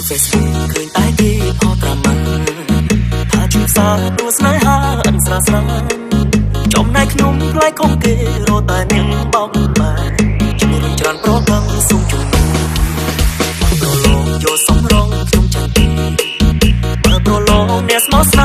Facebook ឃើញតែគេផតត្រាមិនថាជួបសារដួលស្នេហាអិនស្រាស្រាចំណែកខ្ញុំខ្លាចខំគេរត់តែនាងបោកបែជំរុញច្រើនប្រដឹងសុំជំនុំប្រឡងយកសំរងខ្ញុំចាញ់ទីបើប្រឡងអ្នកស្មោះស្នេហ៍